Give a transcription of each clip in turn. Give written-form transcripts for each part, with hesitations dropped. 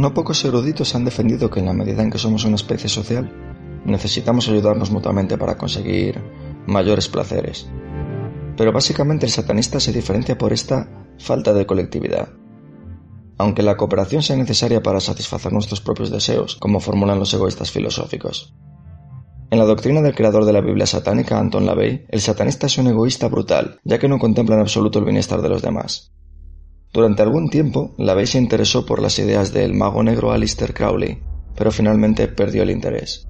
No pocos eruditos han defendido que en la medida en que somos una especie social, necesitamos ayudarnos mutuamente para conseguir mayores placeres. Pero básicamente el satanista se diferencia por esta falta de colectividad. Aunque la cooperación sea necesaria para satisfacer nuestros propios deseos, como formulan los egoístas filosóficos. En la doctrina del creador de la Biblia satánica, Anton LaVey, el satanista es un egoísta brutal, ya que no contempla en absoluto el bienestar de los demás. Durante algún tiempo, LaVey se interesó por las ideas del mago negro Aleister Crowley, pero finalmente perdió el interés.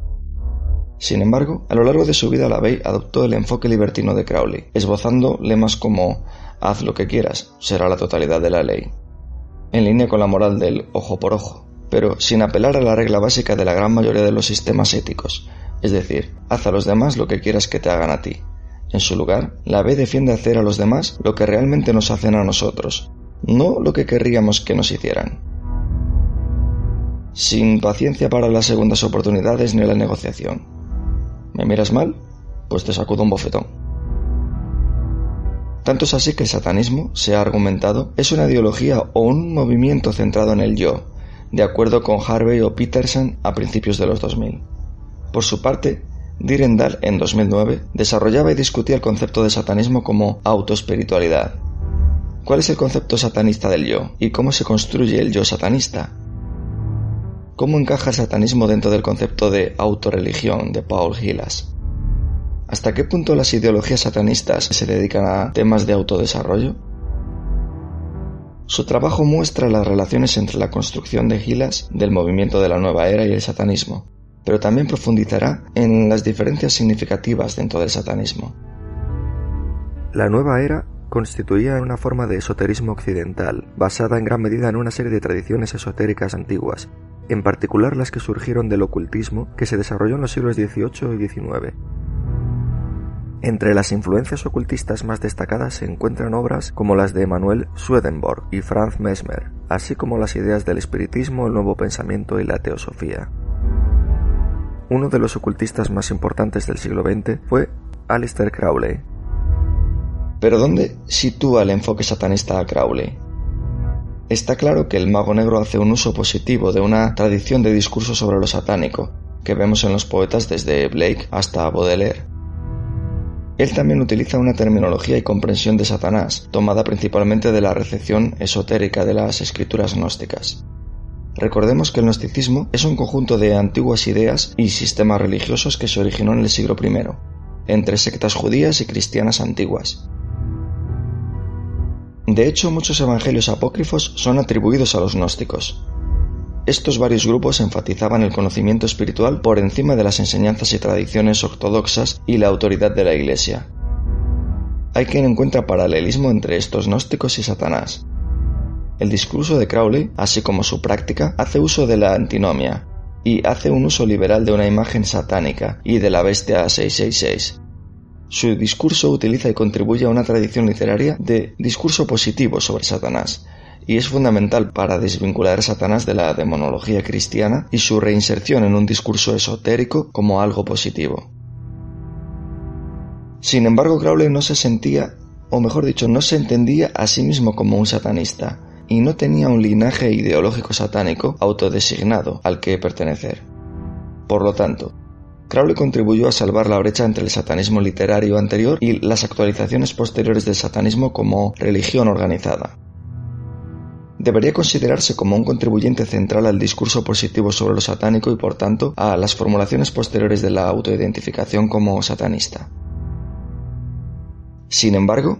Sin embargo, a lo largo de su vida LaVey adoptó el enfoque libertino de Crowley, esbozando lemas como «haz lo que quieras, será la totalidad de la ley», en línea con la moral del ojo por ojo, pero sin apelar a la regla básica de la gran mayoría de los sistemas éticos, es decir, haz a los demás lo que quieras que te hagan a ti. En su lugar, LaVey defiende hacer a los demás lo que realmente nos hacen a nosotros, no lo que querríamos que nos hicieran. Sin paciencia para las segundas oportunidades ni la negociación. ¿Me miras mal? Pues te sacudo un bofetón. Tanto es así que el satanismo, se ha argumentado, es una ideología o un movimiento centrado en el yo, de acuerdo con Harvey o Peterson a principios de los 2000. Por su parte, Dyrendal, en 2009, desarrollaba y discutía el concepto de satanismo como autoespiritualidad. ¿Cuál es el concepto satanista del yo? ¿Y cómo se construye el yo satanista? ¿Cómo encaja el satanismo dentro del concepto de autorreligión de Paul Hillas? ¿Hasta qué punto las ideologías satanistas se dedican a temas de autodesarrollo? Su trabajo muestra las relaciones entre la construcción de Hillas del movimiento de la nueva era y el satanismo, pero también profundizará en las diferencias significativas dentro del satanismo. La nueva era constituía una forma de esoterismo occidental, basada en gran medida en una serie de tradiciones esotéricas antiguas, en particular las que surgieron del ocultismo que se desarrolló en los siglos XVIII y XIX. Entre las influencias ocultistas más destacadas se encuentran obras como las de Emanuel Swedenborg y Franz Mesmer, así como las ideas del espiritismo, el nuevo pensamiento y la teosofía. Uno de los ocultistas más importantes del siglo XX fue Aleister Crowley. ¿Pero dónde sitúa el enfoque satanista a Crowley? Está claro que el mago negro hace un uso positivo de una tradición de discurso sobre lo satánico, que vemos en los poetas desde Blake hasta Baudelaire. Él también utiliza una terminología y comprensión de Satanás, tomada principalmente de la recepción esotérica de las escrituras gnósticas. Recordemos que el gnosticismo es un conjunto de antiguas ideas y sistemas religiosos que se originó en el siglo I, entre sectas judías y cristianas antiguas. De hecho, muchos evangelios apócrifos son atribuidos a los gnósticos. Estos varios grupos enfatizaban el conocimiento espiritual por encima de las enseñanzas y tradiciones ortodoxas y la autoridad de la Iglesia. Hay quien encuentra paralelismo entre estos gnósticos y Satanás. El discurso de Crowley, así como su práctica, hace uso de la antinomia y hace un uso liberal de una imagen satánica y de la bestia 666. Su discurso utiliza y contribuye a una tradición literaria de discurso positivo sobre Satanás, y es fundamental para desvincular a Satanás de la demonología cristiana y su reinserción en un discurso esotérico como algo positivo. Sin embargo, Crowley no se sentía, o mejor dicho, no se entendía a sí mismo como un satanista, y no tenía un linaje ideológico satánico autodesignado al que pertenecer. Por lo tanto, Crowley contribuyó a salvar la brecha entre el satanismo literario anterior y las actualizaciones posteriores del satanismo como religión organizada. Debería considerarse como un contribuyente central al discurso positivo sobre lo satánico y, por tanto, a las formulaciones posteriores de la autoidentificación como satanista. Sin embargo,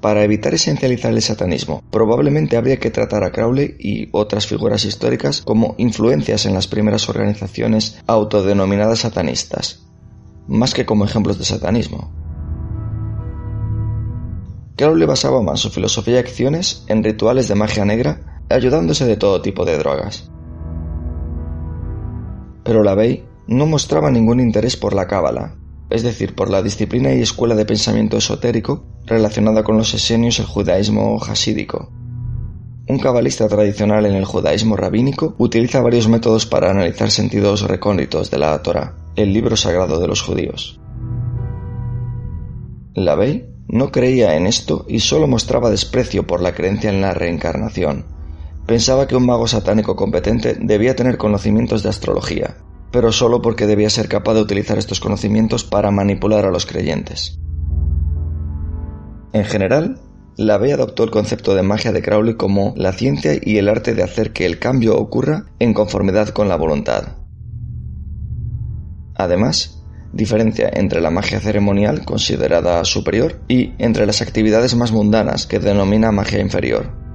para evitar esencializar el satanismo, probablemente habría que tratar a Crowley y otras figuras históricas como influencias en las primeras organizaciones autodenominadas satanistas, más que como ejemplos de satanismo. Crowley basaba más su filosofía y acciones en rituales de magia negra, ayudándose de todo tipo de drogas. Pero LaVey no mostraba ningún interés por la cábala, es decir, por la disciplina y escuela de pensamiento esotérico relacionada con los esenios y el judaísmo hasídico. Un cabalista tradicional en el judaísmo rabínico utiliza varios métodos para analizar sentidos recónditos de la Torá, el libro sagrado de los judíos. LaVey no creía en esto y solo mostraba desprecio por la creencia en la reencarnación, Pensaba que un mago satánico competente debía tener conocimientos de astrología, pero solo porque debía ser capaz de utilizar estos conocimientos para manipular a los creyentes. En general, LaVey adoptó el concepto de magia de Crowley como la ciencia y el arte de hacer que el cambio ocurra en conformidad con la voluntad. Además, diferencia entre la magia ceremonial, considerada superior, y entre las actividades más mundanas, que denomina magia inferior.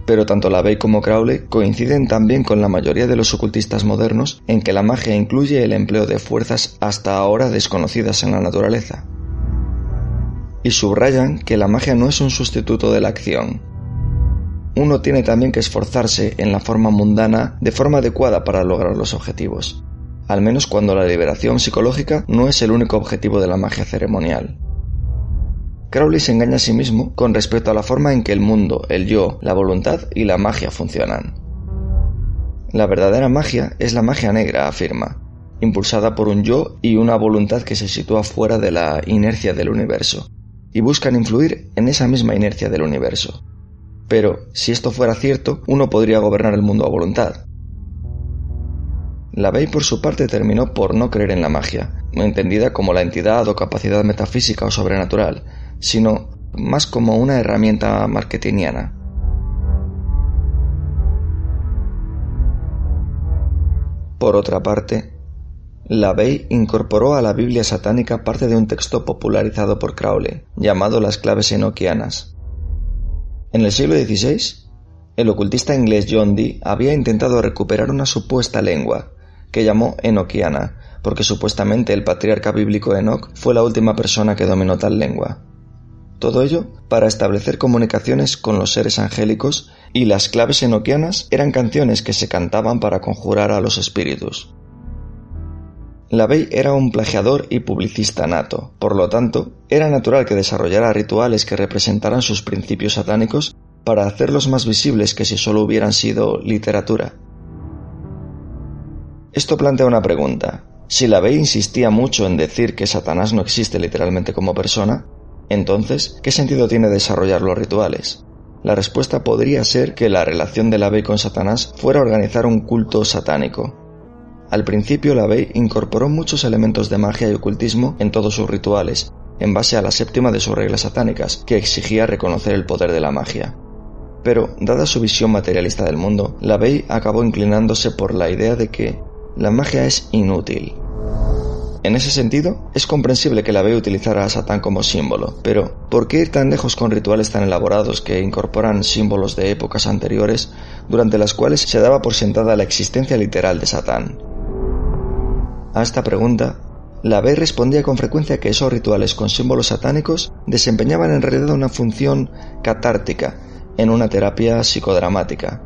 Pero tanto LaVey como Crowley coinciden también con la mayoría de los ocultistas modernos en que la magia incluye el empleo de fuerzas hasta ahora desconocidas en la naturaleza. Y subrayan que la magia no es un sustituto de la acción. Uno tiene también que esforzarse en la forma mundana de forma adecuada para lograr los objetivos, al menos cuando la liberación psicológica no es el único objetivo de la magia ceremonial. Crowley se engaña a sí mismo con respecto a la forma en que el mundo, el yo, la voluntad y la magia funcionan. La verdadera magia es la magia negra, afirma, impulsada por un yo y una voluntad que se sitúa fuera de la inercia del universo, y buscan influir en esa misma inercia del universo. Pero, si esto fuera cierto, uno podría gobernar el mundo a voluntad. LaVey, por su parte, terminó por no creer en la magia, no entendida como la entidad o capacidad metafísica o sobrenatural, sino más como una herramienta marketingiana. Por otra parte, LaVey incorporó a la Biblia satánica parte de un texto popularizado por Crowley, llamado las claves enoquianas. En el siglo XVI, el ocultista inglés John Dee había intentado recuperar una supuesta lengua, que llamó enoquiana, porque supuestamente el patriarca bíblico Enoc fue la última persona que dominó tal lengua. Todo ello para establecer comunicaciones con los seres angélicos, y las claves enoquianas eran canciones que se cantaban para conjurar a los espíritus. LaVey era un plagiador y publicista nato, por lo tanto, era natural que desarrollara rituales que representaran sus principios satánicos para hacerlos más visibles que si solo hubieran sido literatura. Esto plantea una pregunta. Si LaVey insistía mucho en decir que Satanás no existe literalmente como persona, entonces, ¿qué sentido tiene desarrollar los rituales? La respuesta podría ser que la relación de LaVey con Satanás fuera organizar un culto satánico. Al principio, LaVey incorporó muchos elementos de magia y ocultismo en todos sus rituales, en base a la séptima de sus reglas satánicas, que exigía reconocer el poder de la magia. Pero, dada su visión materialista del mundo, LaVey acabó inclinándose por la idea de que la magia es inútil. En ese sentido, es comprensible que LaVey utilizara a Satán como símbolo, pero ¿por qué ir tan lejos con rituales tan elaborados que incorporan símbolos de épocas anteriores, durante las cuales se daba por sentada la existencia literal de Satán? A esta pregunta, LaVey respondía con frecuencia que esos rituales con símbolos satánicos desempeñaban en realidad una función catártica en una terapia psicodramática.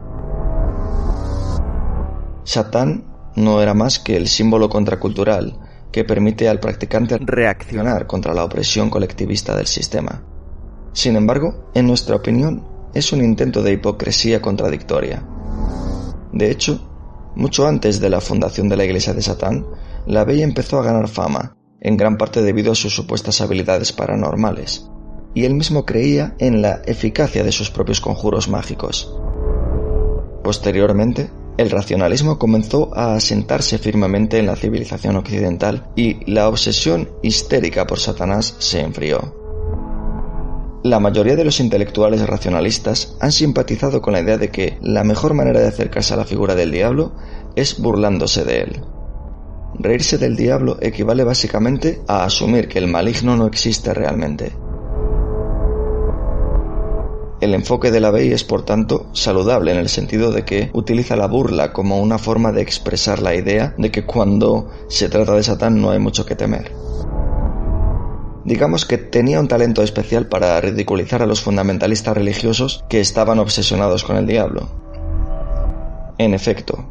Satán no era más que el símbolo contracultural que permite al practicante reaccionar contra la opresión colectivista del sistema. Sin embargo, en nuestra opinión, es un intento de hipocresía contradictoria. De hecho, mucho antes de la fundación de la Iglesia de Satán, LaVey empezó a ganar fama, en gran parte debido a sus supuestas habilidades paranormales, y él mismo creía en la eficacia de sus propios conjuros mágicos. Posteriormente, el racionalismo comenzó a asentarse firmemente en la civilización occidental y la obsesión histérica por Satanás se enfrió. La mayoría de los intelectuales racionalistas han simpatizado con la idea de que la mejor manera de acercarse a la figura del diablo es burlándose de él. Reírse del diablo equivale básicamente a asumir que el maligno no existe realmente. El enfoque de LaVey es, por tanto, saludable en el sentido de que utiliza la burla como una forma de expresar la idea de que cuando se trata de Satán no hay mucho que temer. Digamos que tenía un talento especial para ridiculizar a los fundamentalistas religiosos que estaban obsesionados con el diablo. En efecto,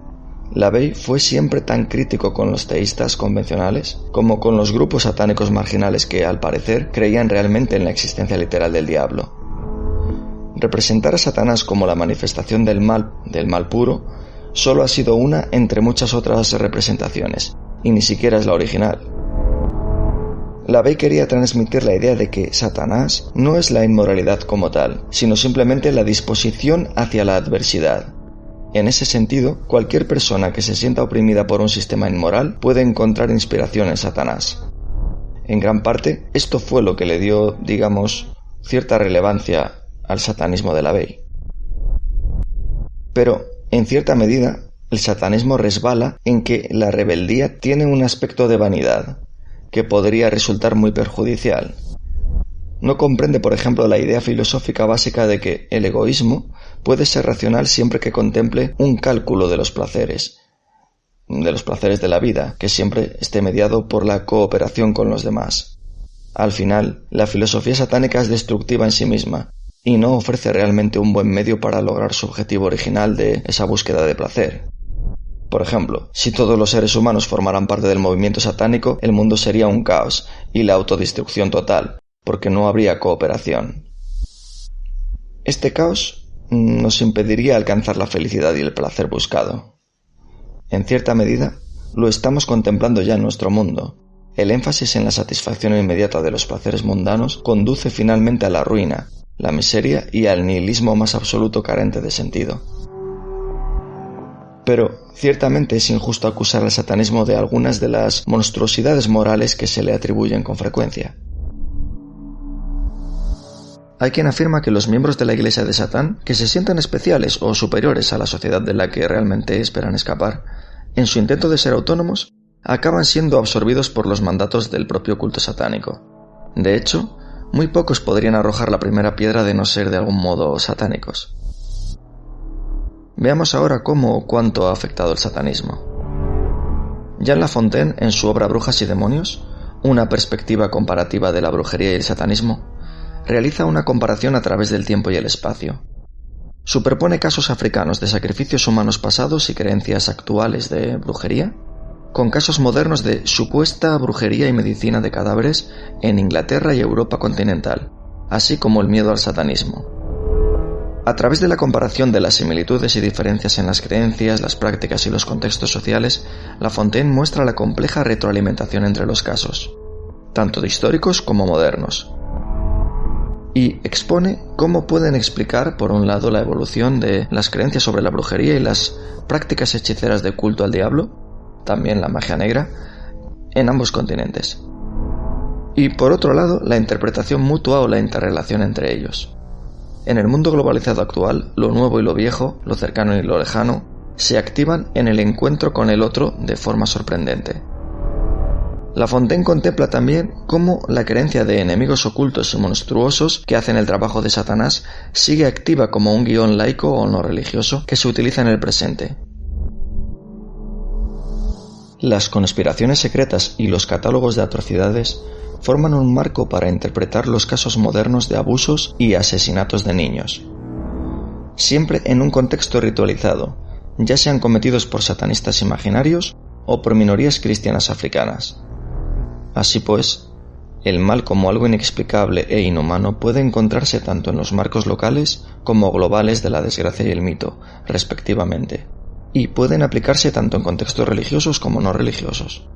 LaVey fue siempre tan crítico con los teístas convencionales como con los grupos satánicos marginales que, al parecer, creían realmente en la existencia literal del diablo. Representar a Satanás como la manifestación del mal puro, solo ha sido una entre muchas otras representaciones, y ni siquiera es la original. LaVey quería transmitir la idea de que Satanás no es la inmoralidad como tal, sino simplemente la disposición hacia la adversidad. En ese sentido, cualquier persona que se sienta oprimida por un sistema inmoral puede encontrar inspiración en Satanás. En gran parte, esto fue lo que le dio, digamos, cierta relevancia al satanismo de LaVey. Pero, en cierta medida, el satanismo resbala en que la rebeldía tiene un aspecto de vanidad, que podría resultar muy perjudicial. No comprende, por ejemplo, la idea filosófica básica de que el egoísmo puede ser racional siempre que contemple un cálculo de los placeres de la vida, que siempre esté mediado por la cooperación con los demás. Al final, la filosofía satánica es destructiva en sí misma, y no ofrece realmente un buen medio para lograr su objetivo original de esa búsqueda de placer. Por ejemplo, si todos los seres humanos formaran parte del movimiento satánico, el mundo sería un caos y la autodestrucción total, porque no habría cooperación. Este caos nos impediría alcanzar la felicidad y el placer buscado. En cierta medida, lo estamos contemplando ya en nuestro mundo. El énfasis en la satisfacción inmediata de los placeres mundanos conduce finalmente a la ruina, la miseria y al nihilismo más absoluto carente de sentido. Pero, ciertamente es injusto acusar al satanismo de algunas de las monstruosidades morales que se le atribuyen con frecuencia. Hay quien afirma que los miembros de la Iglesia de Satán, que se sienten especiales o superiores a la sociedad de la que realmente esperan escapar, en su intento de ser autónomos, acaban siendo absorbidos por los mandatos del propio culto satánico. De hecho, muy pocos podrían arrojar la primera piedra de no ser de algún modo satánicos. Veamos ahora cómo o cuánto ha afectado el satanismo. Jean Lafontaine, en su obra Brujas y demonios, una perspectiva comparativa de la brujería y el satanismo, realiza una comparación a través del tiempo y el espacio. Superpone casos africanos de sacrificios humanos pasados y creencias actuales de brujería con casos modernos de supuesta brujería y medicina de cadáveres en Inglaterra y Europa continental, así como el miedo al satanismo. A través de la comparación de las similitudes y diferencias en las creencias, las prácticas y los contextos sociales, Lafontaine muestra la compleja retroalimentación entre los casos, tanto de históricos como modernos, y expone cómo pueden explicar, por un lado, la evolución de las creencias sobre la brujería y las prácticas hechiceras de culto al diablo, también la magia negra, en ambos continentes, y por otro lado, la interpretación mutua o la interrelación entre ellos. En el mundo globalizado actual, lo nuevo y lo viejo, lo cercano y lo lejano, se activan en el encuentro con el otro de forma sorprendente. Lafontaine contempla también cómo la creencia de enemigos ocultos y monstruosos que hacen el trabajo de Satanás sigue activa como un guión laico o no religioso que se utiliza en el presente. Las conspiraciones secretas y los catálogos de atrocidades forman un marco para interpretar los casos modernos de abusos y asesinatos de niños, siempre en un contexto ritualizado, ya sean cometidos por satanistas imaginarios o por minorías cristianas africanas. Así pues, el mal como algo inexplicable e inhumano puede encontrarse tanto en los marcos locales como globales de la desgracia y el mito, respectivamente, y pueden aplicarse tanto en contextos religiosos como no religiosos.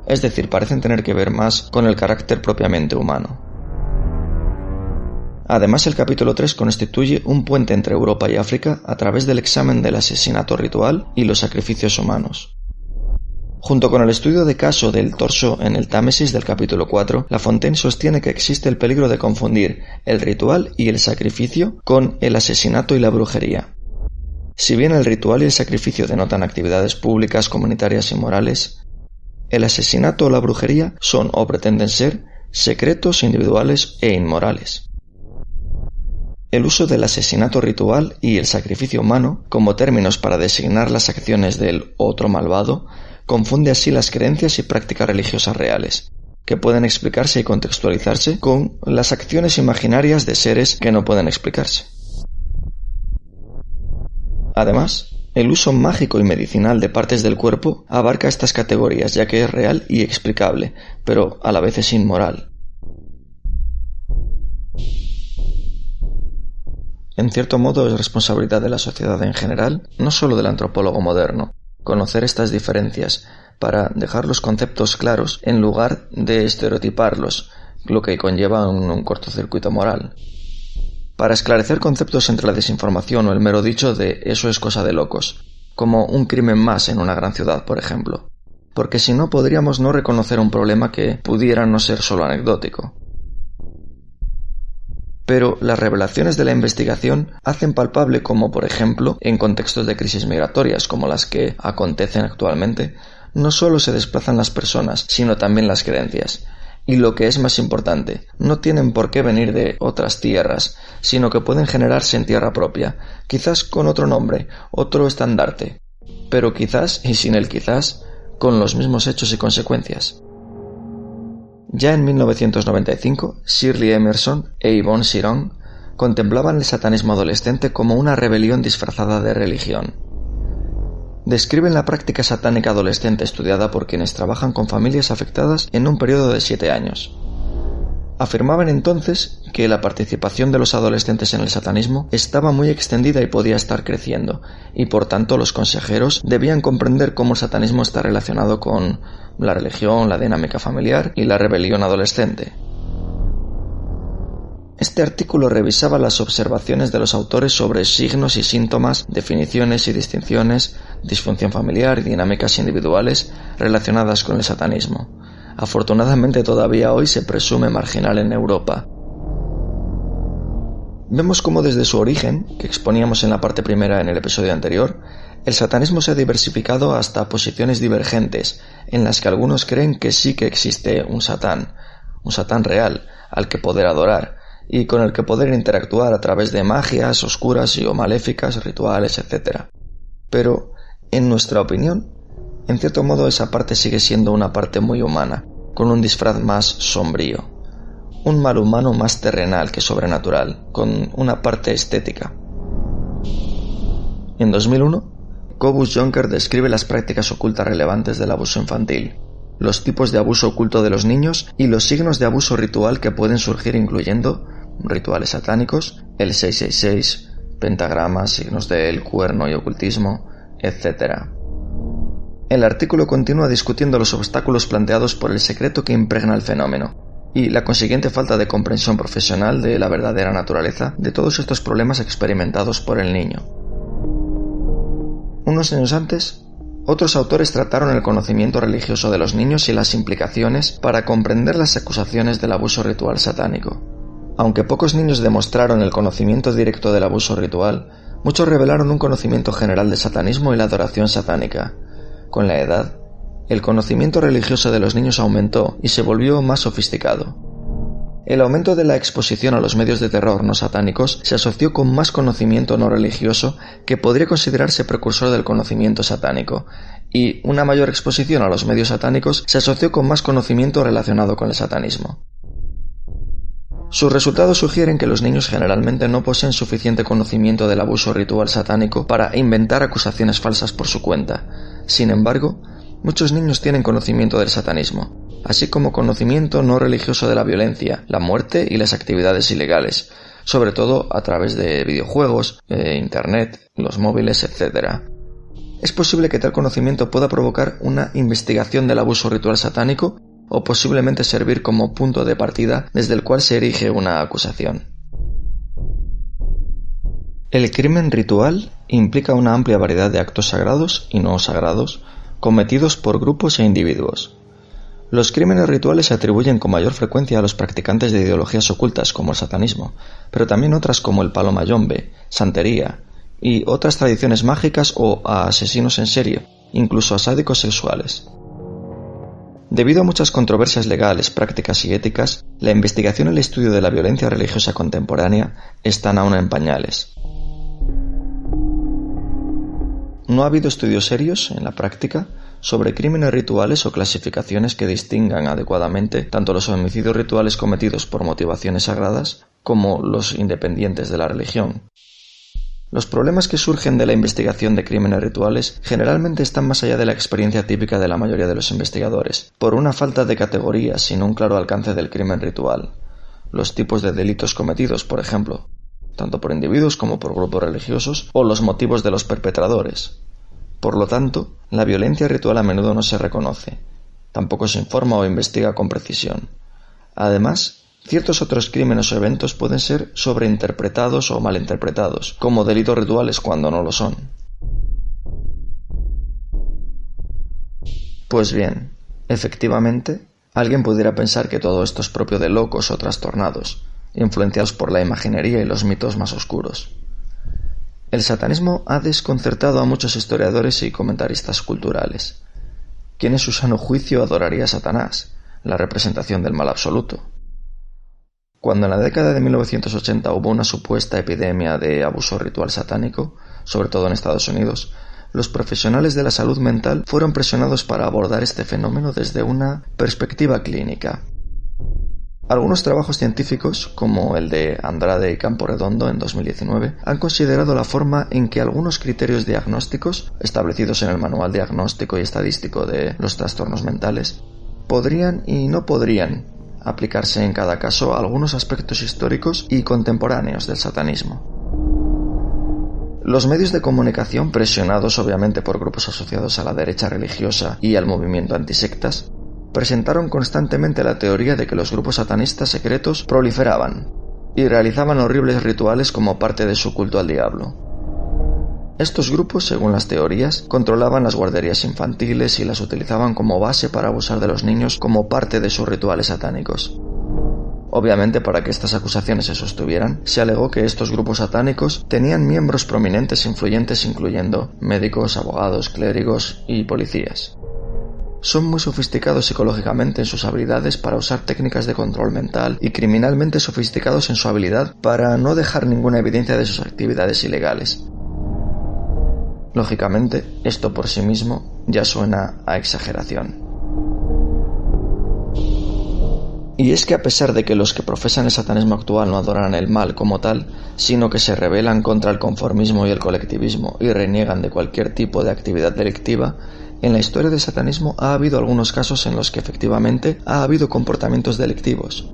Es decir, parecen tener que ver más con el carácter propiamente humano. Además, el capítulo 3 constituye un puente entre Europa y África a través del examen del asesinato ritual y los sacrificios humanos. Junto con el estudio de caso del torso en el Támesis del capítulo 4, Lafontaine sostiene que existe el peligro de confundir el ritual y el sacrificio con el asesinato y la brujería. Si bien el ritual y el sacrificio denotan actividades públicas, comunitarias y morales, el asesinato o la brujería son o pretenden ser secretos, individuales e inmorales. El uso del asesinato ritual y el sacrificio humano como términos para designar las acciones del otro malvado confunde así las creencias y prácticas religiosas reales, que pueden explicarse y contextualizarse con las acciones imaginarias de seres que no pueden explicarse. Además, el uso mágico y medicinal de partes del cuerpo abarca estas categorías ya que es real y explicable, pero a la vez es inmoral. En cierto modo es responsabilidad de la sociedad en general, no solo del antropólogo moderno, conocer estas diferencias, para dejar los conceptos claros en lugar de estereotiparlos, lo que conlleva un cortocircuito moral. Para esclarecer conceptos entre la desinformación o el mero dicho de eso es cosa de locos, como un crimen más en una gran ciudad, por ejemplo. Porque si no podríamos no reconocer un problema que pudiera no ser solo anecdótico. Pero las revelaciones de la investigación hacen palpable como, por ejemplo, en contextos de crisis migratorias como las que acontecen actualmente, no solo se desplazan las personas, sino también las creencias. Y lo que es más importante, no tienen por qué venir de otras tierras, sino que pueden generarse en tierra propia, quizás con otro nombre, otro estandarte, pero quizás, y sin el quizás, con los mismos hechos y consecuencias. Ya en 1995, Shirley Emerson e Yvonne Chiron contemplaban el satanismo adolescente como una rebelión disfrazada de religión. Describen la práctica satánica adolescente estudiada por quienes trabajan con familias afectadas en un periodo de 7 años. Afirmaban entonces que la participación de los adolescentes en el satanismo estaba muy extendida y podía estar creciendo, y por tanto los consejeros debían comprender cómo el satanismo está relacionado con la religión, la dinámica familiar y la rebelión adolescente. Este artículo revisaba las observaciones de los autores sobre signos y síntomas, definiciones y distinciones, disfunción familiar y dinámicas individuales relacionadas con el satanismo. Afortunadamente todavía hoy se presume marginal en Europa. Vemos cómo desde su origen, que exponíamos en la parte primera en el episodio anterior, el satanismo se ha diversificado hasta posiciones divergentes, en las que algunos creen que sí que existe un satán real, al que poder adorar, y con el que poder interactuar a través de magias oscuras y o maléficas, rituales, etc. Pero, en nuestra opinión, en cierto modo esa parte sigue siendo una parte muy humana, con un disfraz más sombrío. Un mal humano más terrenal que sobrenatural, con una parte estética. En 2001, Cobus Jonker describe las prácticas ocultas relevantes del abuso infantil, los tipos de abuso oculto de los niños y los signos de abuso ritual que pueden surgir incluyendo rituales satánicos, el 666, pentagramas, signos del cuerno y ocultismo, etc. El artículo continúa discutiendo los obstáculos planteados por el secreto que impregna el fenómeno y la consiguiente falta de comprensión profesional de la verdadera naturaleza de todos estos problemas experimentados por el niño. Unos años antes, otros autores trataron el conocimiento religioso de los niños y las implicaciones para comprender las acusaciones del abuso ritual satánico. Aunque pocos niños demostraron el conocimiento directo del abuso ritual, muchos revelaron un conocimiento general del satanismo y la adoración satánica. Con la edad, el conocimiento religioso de los niños aumentó y se volvió más sofisticado. El aumento de la exposición a los medios de terror no satánicos se asoció con más conocimiento no religioso que podría considerarse precursor del conocimiento satánico, y una mayor exposición a los medios satánicos se asoció con más conocimiento relacionado con el satanismo. Sus resultados sugieren que los niños generalmente no poseen suficiente conocimiento del abuso ritual satánico para inventar acusaciones falsas por su cuenta. Sin embargo, muchos niños tienen conocimiento del satanismo, así como conocimiento no religioso de la violencia, la muerte y las actividades ilegales, sobre todo a través de videojuegos, internet, los móviles, etc. Es posible que tal conocimiento pueda provocar una investigación del abuso ritual satánico o posiblemente servir como punto de partida desde el cual se erige una acusación. El crimen ritual implica una amplia variedad de actos sagrados y no sagrados cometidos por grupos e individuos. Los crímenes rituales se atribuyen con mayor frecuencia a los practicantes de ideologías ocultas como el satanismo, pero también otras como el palo mayombe, santería y otras tradiciones mágicas o a asesinos en serie, incluso a sádicos sexuales. Debido a muchas controversias legales, prácticas y éticas, la investigación y el estudio de la violencia religiosa contemporánea están aún en pañales. No ha habido estudios serios, en la práctica, sobre crímenes rituales o clasificaciones que distingan adecuadamente tanto los homicidios rituales cometidos por motivaciones sagradas como los independientes de la religión. Los problemas que surgen de la investigación de crímenes rituales generalmente están más allá de la experiencia típica de la mayoría de los investigadores, por una falta de categorías sin un claro alcance del crimen ritual. Los tipos de delitos cometidos, por ejemplo, tanto por individuos como por grupos religiosos, o los motivos de los perpetradores. Por lo tanto, la violencia ritual a menudo no se reconoce, tampoco se informa o investiga con precisión. Además, ciertos otros crímenes o eventos pueden ser sobreinterpretados o malinterpretados, como delitos rituales cuando no lo son. Pues bien, efectivamente, alguien pudiera pensar que todo esto es propio de locos o trastornados, influenciados por la imaginería y los mitos más oscuros. El satanismo ha desconcertado a muchos historiadores y comentaristas culturales. ¿Quién en su sano juicio adoraría a Satanás, la representación del mal absoluto? Cuando en la década de 1980 hubo una supuesta epidemia de abuso ritual satánico, sobre todo en Estados Unidos, los profesionales de la salud mental fueron presionados para abordar este fenómeno desde una perspectiva clínica. Algunos trabajos científicos, como el de Andrade y Camporedondo en 2019, han considerado la forma en que algunos criterios diagnósticos, establecidos en el Manual Diagnóstico y Estadístico de los Trastornos Mentales, podrían y no podrían aplicarse en cada caso a algunos aspectos históricos y contemporáneos del satanismo. Los medios de comunicación, presionados obviamente por grupos asociados a la derecha religiosa y al movimiento antisectas, presentaron constantemente la teoría de que los grupos satanistas secretos proliferaban y realizaban horribles rituales como parte de su culto al diablo. Estos grupos, según las teorías, controlaban las guarderías infantiles y las utilizaban como base para abusar de los niños como parte de sus rituales satánicos. Obviamente, para que estas acusaciones se sostuvieran, se alegó que estos grupos satánicos tenían miembros prominentes e influyentes, incluyendo médicos, abogados, clérigos y policías. Son muy sofisticados psicológicamente en sus habilidades para usar técnicas de control mental y criminalmente sofisticados en su habilidad para no dejar ninguna evidencia de sus actividades ilegales. Lógicamente, esto por sí mismo ya suena a exageración. Y es que a pesar de que los que profesan el satanismo actual no adoran el mal como tal, sino que se rebelan contra el conformismo y el colectivismo y reniegan de cualquier tipo de actividad delictiva, en la historia del satanismo ha habido algunos casos en los que efectivamente ha habido comportamientos delictivos,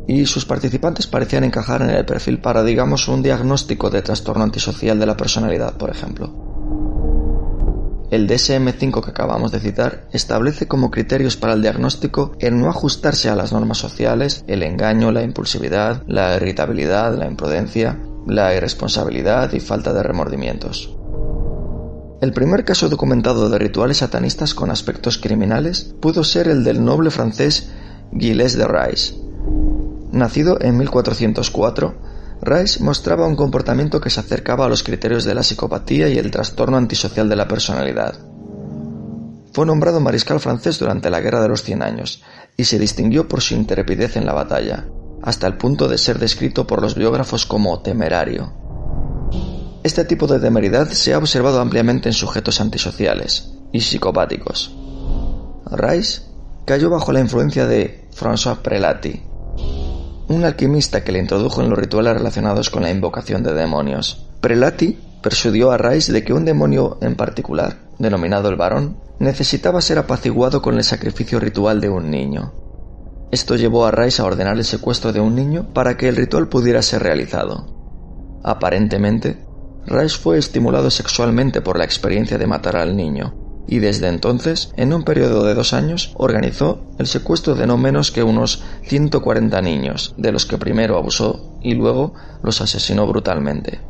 y sus participantes parecían encajar en el perfil para, digamos, un diagnóstico de trastorno antisocial de la personalidad, por ejemplo. El DSM-5 que acabamos de citar establece como criterios para el diagnóstico el no ajustarse a las normas sociales, el engaño, la impulsividad, la irritabilidad, la imprudencia, la irresponsabilidad y falta de remordimientos. El primer caso documentado de rituales satanistas con aspectos criminales pudo ser el del noble francés Gilles de Rais. Nacido en 1404, Rais mostraba un comportamiento que se acercaba a los criterios de la psicopatía y el trastorno antisocial de la personalidad. Fue nombrado mariscal francés durante la Guerra de los 100 Años y se distinguió por su intrepidez en la batalla, hasta el punto de ser descrito por los biógrafos como temerario. Este tipo de temeridad se ha observado ampliamente en sujetos antisociales y psicopáticos. Rais cayó bajo la influencia de François Prelati, un alquimista que le introdujo en los rituales relacionados con la invocación de demonios. Prelati persuadió a Rais de que un demonio en particular, denominado el varón, necesitaba ser apaciguado con el sacrificio ritual de un niño. Esto llevó a Rais a ordenar el secuestro de un niño para que el ritual pudiera ser realizado. Aparentemente, Rais fue estimulado sexualmente por la experiencia de matar al niño, y desde entonces, en un periodo de 2 años, organizó el secuestro de no menos que unos 140 niños, de los que primero abusó y luego los asesinó brutalmente.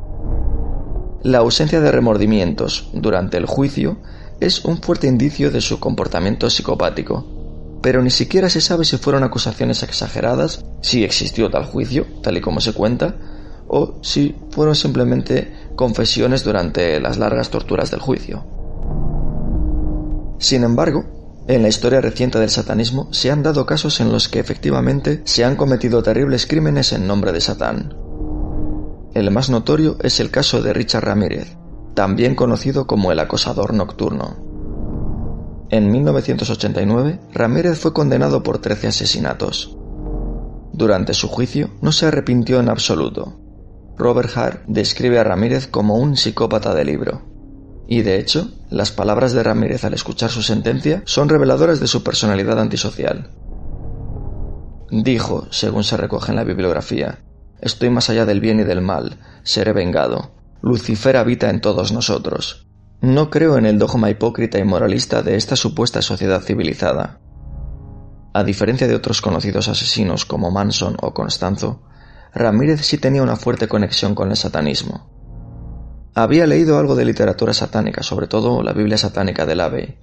La ausencia de remordimientos durante el juicio es un fuerte indicio de su comportamiento psicopático, pero ni siquiera se sabe si fueron acusaciones exageradas, si existió tal juicio, tal y como se cuenta, o si fueron simplemente confesiones durante las largas torturas del juicio. Sin embargo, en la historia reciente del satanismo se han dado casos en los que efectivamente se han cometido terribles crímenes en nombre de Satán. El más notorio es el caso de Richard Ramírez, también conocido como el acosador nocturno. En 1989, Ramírez fue condenado por 13 asesinatos. Durante su juicio, no se arrepintió en absoluto. Robert Hart describe a Ramírez como un psicópata de libro. Y de hecho, las palabras de Ramírez al escuchar su sentencia son reveladoras de su personalidad antisocial. Dijo, según se recoge en la bibliografía: «Estoy más allá del bien y del mal, seré vengado. Lucifer habita en todos nosotros. No creo en el dogma hipócrita y moralista de esta supuesta sociedad civilizada. A diferencia de otros conocidos asesinos como Manson o Constanzo, Ramírez sí tenía una fuerte conexión con el satanismo. Había leído algo de literatura satánica, sobre todo la Biblia satánica de LaVey,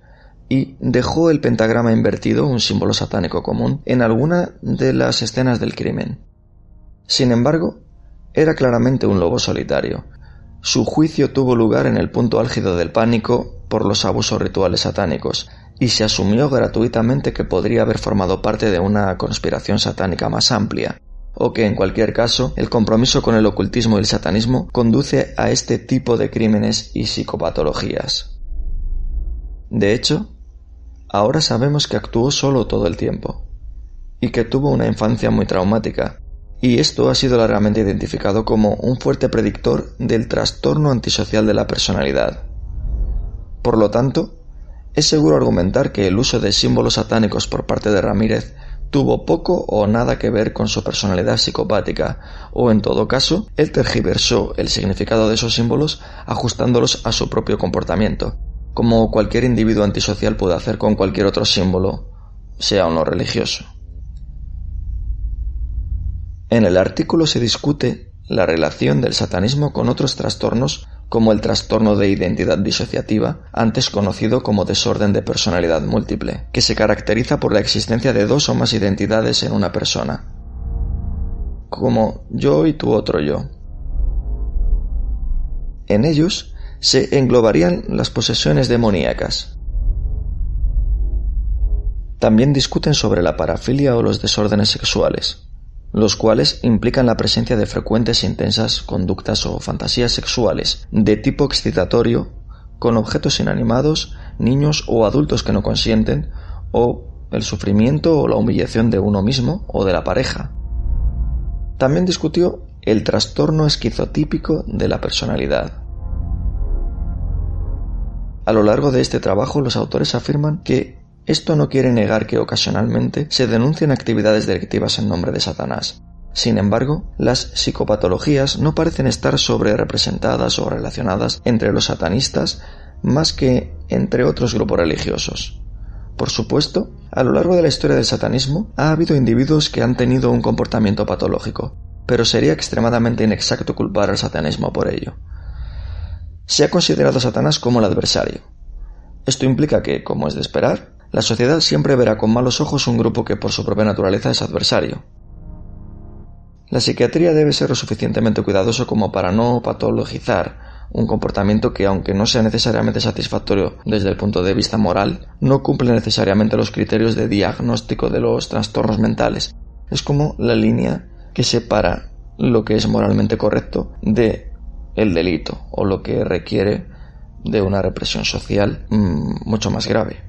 y dejó el pentagrama invertido, un símbolo satánico común, en alguna de las escenas del crimen. Sin embargo, era claramente un lobo solitario. Su juicio tuvo lugar en el punto álgido del pánico por los abusos rituales satánicos, y se asumió gratuitamente que podría haber formado parte de una conspiración satánica más amplia, o que en cualquier caso el compromiso con el ocultismo y el satanismo conduce a este tipo de crímenes y psicopatologías. De hecho, ahora sabemos que actuó solo todo el tiempo, y que tuvo una infancia muy traumática, y esto ha sido largamente identificado como un fuerte predictor del trastorno antisocial de la personalidad. Por lo tanto, es seguro argumentar que el uso de símbolos satánicos por parte de Ramírez tuvo poco o nada que ver con su personalidad psicopática, o en todo caso, él tergiversó el significado de esos símbolos ajustándolos a su propio comportamiento, como cualquier individuo antisocial puede hacer con cualquier otro símbolo, sea o no religioso. En el artículo se discute la relación del satanismo con otros trastornos como el trastorno de identidad disociativa, antes conocido como desorden de personalidad múltiple, que se caracteriza por la existencia de dos o más identidades en una persona, como yo y tu otro yo. En ellos se englobarían las posesiones demoníacas. También discuten sobre la parafilia o los desórdenes sexuales, los cuales implican la presencia de frecuentes e intensas conductas o fantasías sexuales de tipo excitatorio con objetos inanimados, niños o adultos que no consienten, o el sufrimiento o la humillación de uno mismo o de la pareja. También discutió el trastorno esquizotípico de la personalidad. A lo largo de este trabajo, los autores afirman que esto no quiere negar que ocasionalmente se denuncien actividades delictivas en nombre de Satanás. Sin embargo, las psicopatologías no parecen estar sobrerepresentadas o relacionadas entre los satanistas más que entre otros grupos religiosos. Por supuesto, a lo largo de la historia del satanismo ha habido individuos que han tenido un comportamiento patológico, pero sería extremadamente inexacto culpar al satanismo por ello. Se ha considerado a Satanás como el adversario. Esto implica que, como es de esperar, la sociedad siempre verá con malos ojos un grupo que por su propia naturaleza es adversario. La psiquiatría debe ser lo suficientemente cuidadoso como para no patologizar un comportamiento que, aunque no sea necesariamente satisfactorio desde el punto de vista moral, no cumple necesariamente los criterios de diagnóstico de los trastornos mentales. Es como la línea que separa lo que es moralmente correcto de el delito, o lo que requiere de una represión social mucho más grave.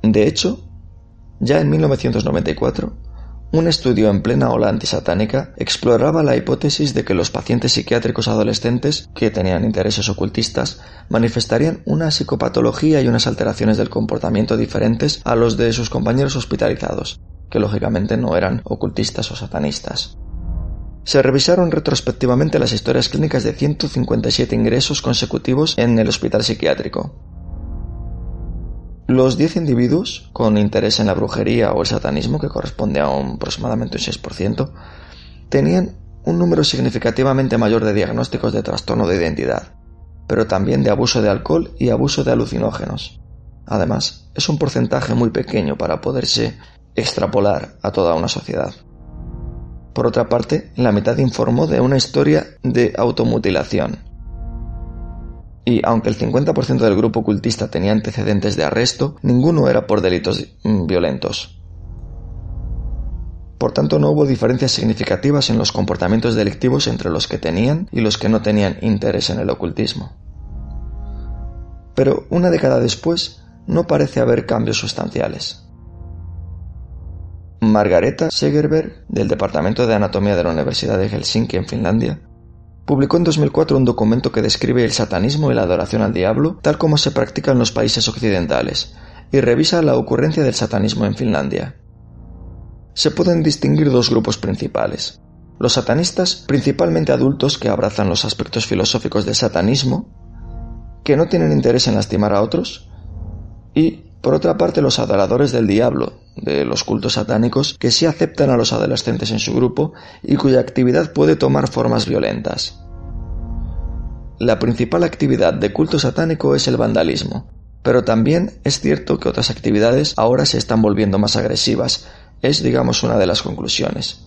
De hecho, ya en 1994, un estudio en plena ola antisatánica exploraba la hipótesis de que los pacientes psiquiátricos adolescentes que tenían intereses ocultistas manifestarían una psicopatología y unas alteraciones del comportamiento diferentes a los de sus compañeros hospitalizados, que lógicamente no eran ocultistas o satanistas. Se revisaron retrospectivamente las historias clínicas de 157 ingresos consecutivos en el hospital psiquiátrico. Los 10 individuos con interés en la brujería o el satanismo, que corresponde a aproximadamente un 6%, tenían un número significativamente mayor de diagnósticos de trastorno de identidad, pero también de abuso de alcohol y abuso de alucinógenos. Además, es un porcentaje muy pequeño para poderse extrapolar a toda una sociedad. Por otra parte, la mitad informó de una historia de automutilación. Y aunque el 50% del grupo ocultista tenía antecedentes de arresto, ninguno era por delitos violentos. Por tanto, no hubo diferencias significativas en los comportamientos delictivos entre los que tenían y los que no tenían interés en el ocultismo. Pero una década después, no parece haber cambios sustanciales. Margareta Segerberg, del Departamento de Anatomía de la Universidad de Helsinki en Finlandia, publicó en 2004 un documento que describe el satanismo y la adoración al diablo tal como se practica en los países occidentales y revisa la ocurrencia del satanismo en Finlandia. Se pueden distinguir dos grupos principales: Los satanistas, principalmente adultos que abrazan los aspectos filosóficos del satanismo, que no tienen interés en lastimar a otros, y, por otra parte, los adoradores del diablo, de los cultos satánicos, que sí aceptan a los adolescentes en su grupo y cuya actividad puede tomar formas violentas. La principal actividad de culto satánico es el vandalismo, pero también es cierto que otras actividades ahora se están volviendo más agresivas, es, digamos, una de las conclusiones.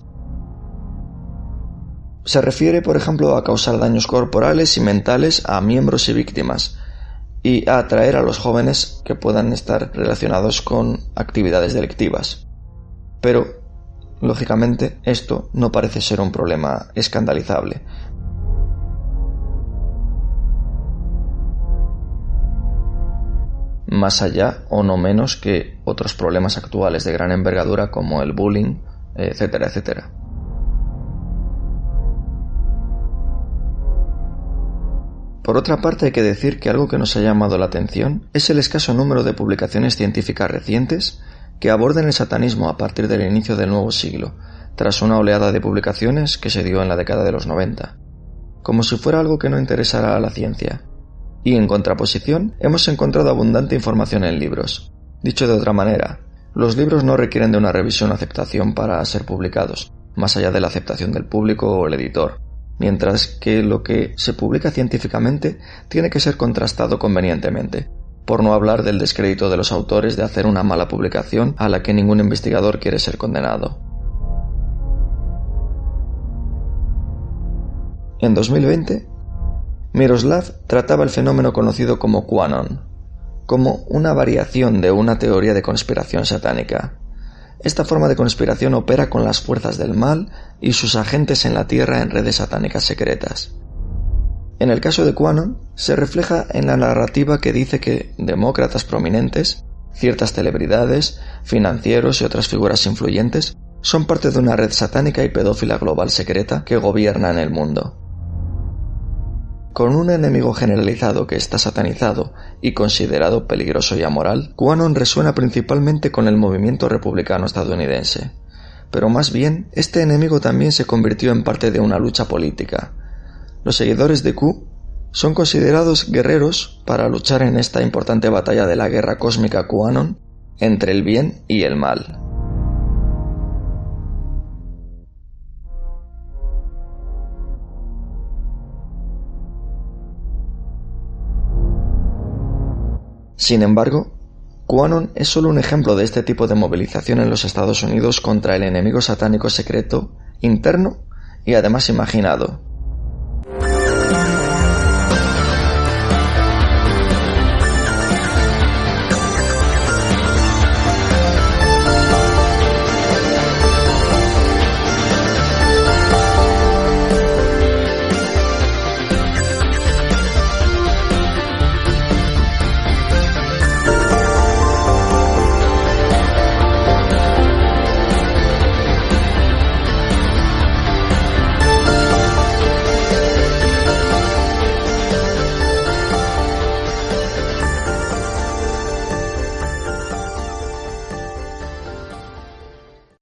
Se refiere, por ejemplo, a causar daños corporales y mentales a miembros y víctimas, y a atraer a los jóvenes que puedan estar relacionados con actividades delictivas. Pero, lógicamente, esto no parece ser un problema escandalizable. Más allá o no menos que otros problemas actuales de gran envergadura como el bullying, etcétera, etcétera. Por otra parte, hay que decir que algo que nos ha llamado la atención es el escaso número de publicaciones científicas recientes que aborden el satanismo a partir del inicio del nuevo siglo, tras una oleada de publicaciones que se dio en la década de los 90, como si fuera algo que no interesara a la ciencia. Y en contraposición, hemos encontrado abundante información en libros. Dicho de otra manera, los libros no requieren de una revisión o aceptación para ser publicados, más allá de la aceptación del público o el editor, mientras que lo que se publica científicamente tiene que ser contrastado convenientemente, por no hablar del descrédito de los autores de hacer una mala publicación a la que ningún investigador quiere ser condenado. En 2020, Miroslav trataba el fenómeno conocido como QAnon, como una variación de una teoría de conspiración satánica. Esta forma de conspiración opera con las fuerzas del mal y sus agentes en la Tierra en redes satánicas secretas. En el caso de QAnon, se refleja en la narrativa que dice que demócratas prominentes, ciertas celebridades, financieros y otras figuras influyentes son parte de una red satánica y pedófila global secreta que gobierna en el mundo. Con un enemigo generalizado que está satanizado y considerado peligroso y amoral, QAnon resuena principalmente con el movimiento republicano estadounidense. Pero más bien, este enemigo también se convirtió en parte de una lucha política. Los seguidores de Q son considerados guerreros para luchar en esta importante batalla de la guerra cósmica QAnon entre el bien y el mal. Sin embargo, QAnon es solo un ejemplo de este tipo de movilización en los Estados Unidos contra el enemigo satánico secreto, interno y además imaginado,